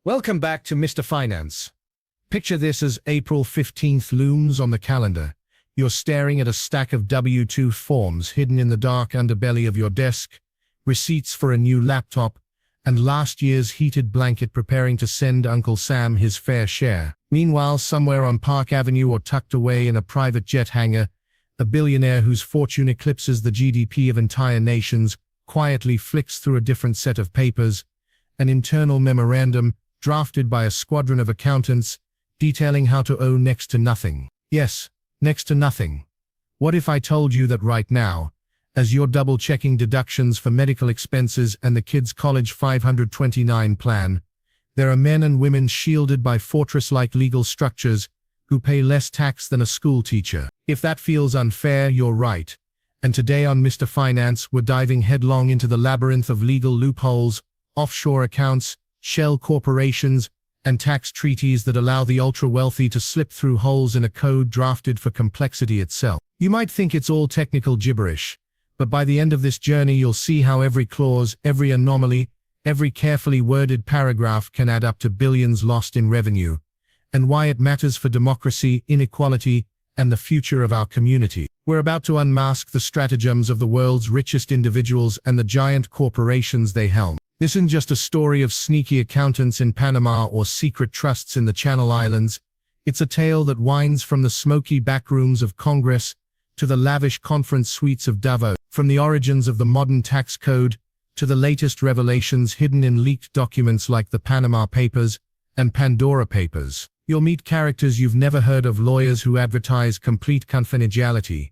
Welcome back to Mr. Finance. Picture this as April 15th looms on the calendar. You're staring at a stack of W-2 forms hidden in the dark underbelly of your desk, receipts for a new laptop, and last year's heated blanket preparing to send Uncle Sam his fair share. Meanwhile, somewhere on Park Avenue or tucked away in a private jet hangar, a billionaire whose fortune eclipses the GDP of entire nations quietly flicks through a different set of papers, an internal memorandum drafted by a squadron of accountants detailing how to owe next to nothing. Yes, next to nothing. What if I told you that right now, as you're double-checking deductions for medical expenses and the kids' college 529 plan, there are men and women shielded by fortress-like legal structures who pay less tax than a school teacher? If that feels unfair, you're right. And today on Mr. Finance, we're diving headlong into the labyrinth of legal loopholes, offshore accounts, shell corporations, and tax treaties that allow the ultra-wealthy to slip through holes in a code drafted for complexity itself. You might think it's all technical gibberish, but by the end of this journey you'll see how every clause, every anomaly, every carefully worded paragraph can add up to billions lost in revenue, and why it matters for democracy, inequality, and the future of our community. We're about to unmask the stratagems of the world's richest individuals and the giant corporations they helm. This isn't just a story of sneaky accountants in Panama or secret trusts in the Channel Islands. It's a tale that winds from the smoky backrooms of Congress to the lavish conference suites of Davos, from the origins of the modern tax code to the latest revelations hidden in leaked documents like the Panama Papers and Pandora Papers. You'll meet characters you've never heard of, lawyers who advertise complete confidentiality,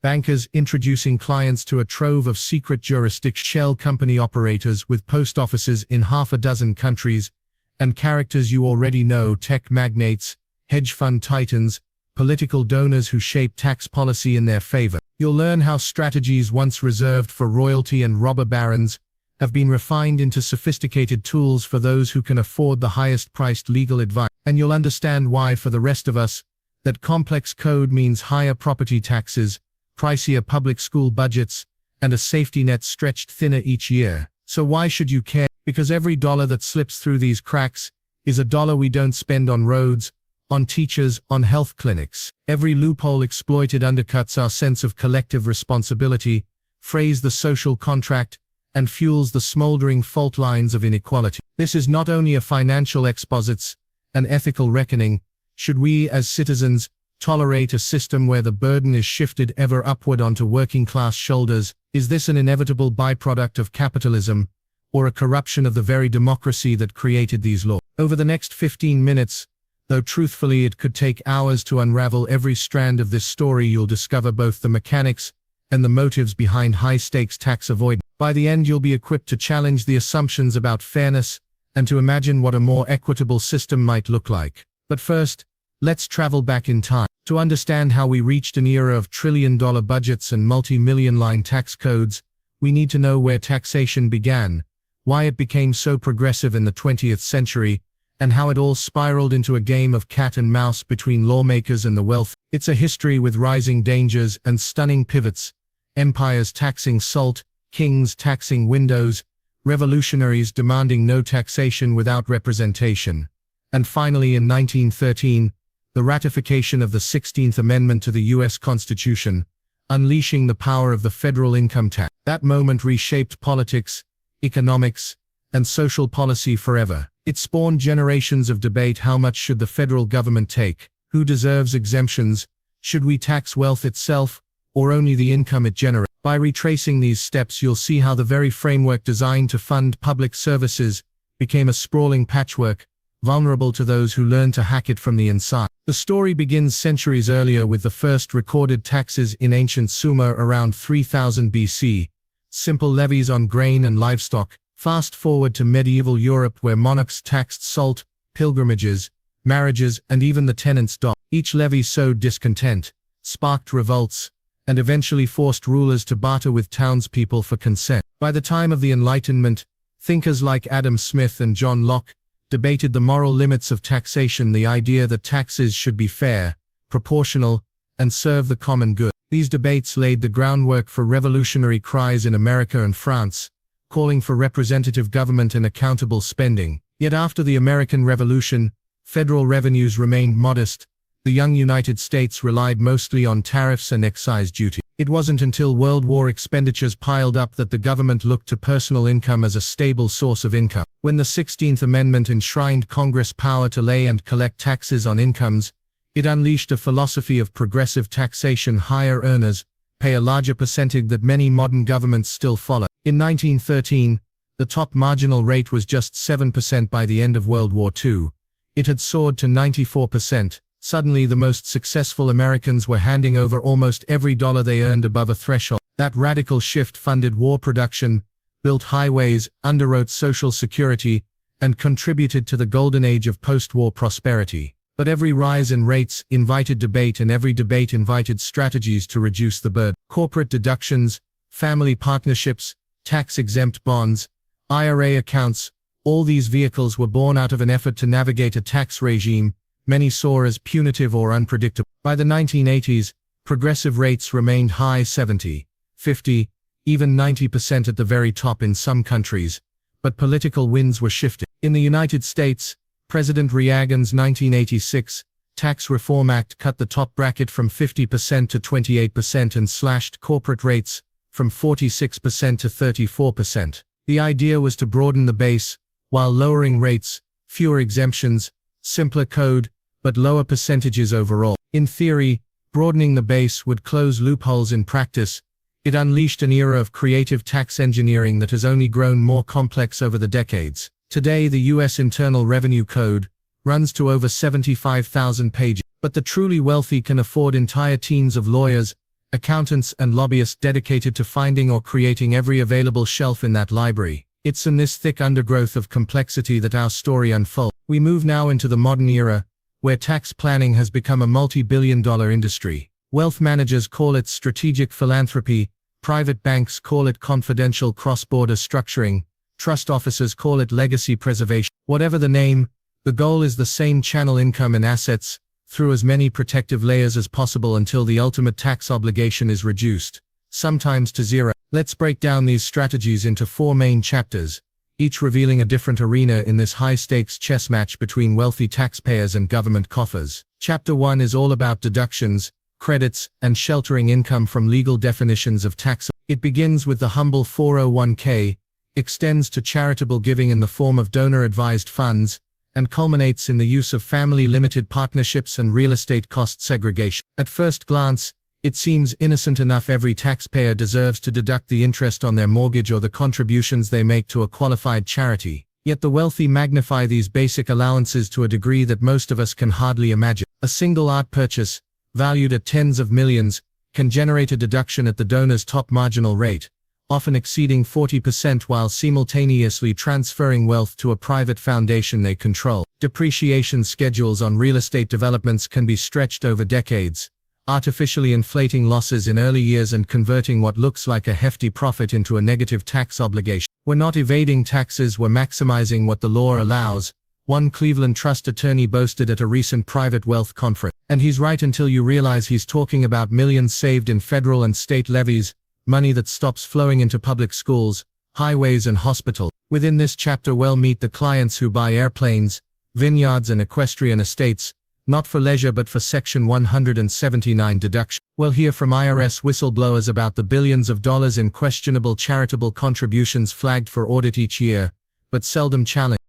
bankers introducing clients to a trove of secret jurisdiction, shell company operators with post offices in half a dozen countries, and characters you already know, tech magnates, hedge fund titans, political donors who shape tax policy in their favor. You'll learn how strategies once reserved for royalty and robber barons have been refined into sophisticated tools for those who can afford the highest-priced legal advice. And you'll understand why, for the rest of us, that complex code means higher property taxes, pricier public school budgets, and a safety net stretched thinner each year. So why should you care? Because every dollar that slips through these cracks is a dollar we don't spend on roads, on teachers, on health clinics. Every loophole exploited undercuts our sense of collective responsibility, frays the social contract, and fuels the smoldering fault lines of inequality. This is not only a financial exposits, an ethical reckoning. Should we, as citizens, tolerate a system where the burden is shifted ever upward onto working-class shoulders? Is this an inevitable byproduct of capitalism, or a corruption of the very democracy that created these laws? Over the next 15 minutes, though truthfully it could take hours to unravel every strand of this story, you'll discover both the mechanics and the motives behind high-stakes tax avoidance. By the end, you'll be equipped to challenge the assumptions about fairness and to imagine what a more equitable system might look like. But first, let's travel back in time. To understand how we reached an era of trillion-dollar budgets and multi-million-line tax codes, we need to know where taxation began, why it became so progressive in the 20th century, and how it all spiraled into a game of cat and mouse between lawmakers and the wealthy. It's a history with rising dangers and stunning pivots, empires taxing salt, kings taxing windows, revolutionaries demanding no taxation without representation, and finally in 1913, the ratification of the 16th Amendment to the U.S. Constitution, unleashing the power of the federal income tax. That moment reshaped politics, economics, and social policy forever. It spawned generations of debate: how much should the federal government take? Who deserves exemptions? Should we tax wealth itself, or only the income it generates? By retracing these steps, you'll see how the very framework designed to fund public services became a sprawling patchwork, vulnerable to those who learn to hack it from the inside. The story begins centuries earlier with the first recorded taxes in ancient Sumer around 3000 BC, simple levies on grain and livestock. Fast forward to medieval Europe, where monarchs taxed salt, pilgrimages, marriages, and even the tenant's dog. Each levy sowed discontent, sparked revolts, and eventually forced rulers to barter with townspeople for consent. By the time of the Enlightenment, thinkers like Adam Smith and John Locke debated the moral limits of taxation, the idea that taxes should be fair, proportional, and serve the common good. These debates laid the groundwork for revolutionary cries in America and France, calling for representative government and accountable spending. Yet after the American Revolution, federal revenues remained modest. The young United States relied mostly on tariffs and excise duty. It wasn't until World War expenditures piled up that the government looked to personal income as a stable source of income. When the 16th Amendment enshrined Congress' power to lay and collect taxes on incomes, it unleashed a philosophy of progressive taxation. Higher earners pay a larger percentage that many modern governments still follow. In 1913, the top marginal rate was just 7%. By the end of World War II, it had soared to 94%. Suddenly, the most successful Americans were handing over almost every dollar they earned above a threshold. That radical shift funded war production, built highways, underwrote Social Security, and contributed to the golden age of post-war prosperity. But every rise in rates invited debate, and every debate invited strategies to reduce the burden. Corporate deductions, family partnerships, tax-exempt bonds, IRA accounts, all these vehicles were born out of an effort to navigate a tax regime many saw as punitive or unpredictable. By the 1980s, progressive rates remained high, 70, 50, even 90% at the very top in some countries, but political winds were shifting. In the United States, President Reagan's 1986 Tax Reform Act cut the top bracket from 50% to 28% and slashed corporate rates from 46% to 34%. The idea was to broaden the base, while lowering rates, fewer exemptions, simpler code, but lower percentages overall. In theory, broadening the base would close loopholes. In practice, it unleashed an era of creative tax engineering that has only grown more complex over the decades. Today, the U.S. Internal Revenue Code runs to over 75,000 pages, but the truly wealthy can afford entire teams of lawyers, accountants, and lobbyists dedicated to finding or creating every available shelf in that library. It's in this thick undergrowth of complexity that our story unfolds. We move now into the modern era, where tax planning has become a multi-billion-dollar industry. Wealth managers call it strategic philanthropy, private banks call it confidential cross-border structuring, trust officers call it legacy preservation. Whatever the name, the goal is the same: channel income and assets through as many protective layers as possible until the ultimate tax obligation is reduced, sometimes to zero. Let's break down these strategies into 4 main chapters, each revealing a different arena in this high-stakes chess match between wealthy taxpayers and government coffers. Chapter 1 is all about deductions, credits, and sheltering income from legal definitions of tax. It begins with the humble 401k, extends to charitable giving in the form of donor-advised funds, and culminates in the use of family-limited partnerships and real estate cost segregation. At first glance, it seems innocent enough. Every taxpayer deserves to deduct the interest on their mortgage or the contributions they make to a qualified charity. Yet the wealthy magnify these basic allowances to a degree that most of us can hardly imagine. A single art purchase, valued at tens of millions, can generate a deduction at the donor's top marginal rate, often exceeding 40%, while simultaneously transferring wealth to a private foundation they control. Depreciation schedules on real estate developments can be stretched over decades, artificially inflating losses in early years and converting what looks like a hefty profit into a negative tax obligation. We're not evading taxes, we're maximizing what the law allows, one Cleveland trust attorney boasted at a recent private wealth conference. And he's right until you realize he's talking about millions saved in federal and state levies, money that stops flowing into public schools, highways, and hospitals. Within this chapter we'll meet the clients who buy airplanes, vineyards, and equestrian estates, not for leisure but for Section 179 deduction. We'll hear from IRS whistleblowers about the billions of dollars in questionable charitable contributions flagged for audit each year, but seldom challenged.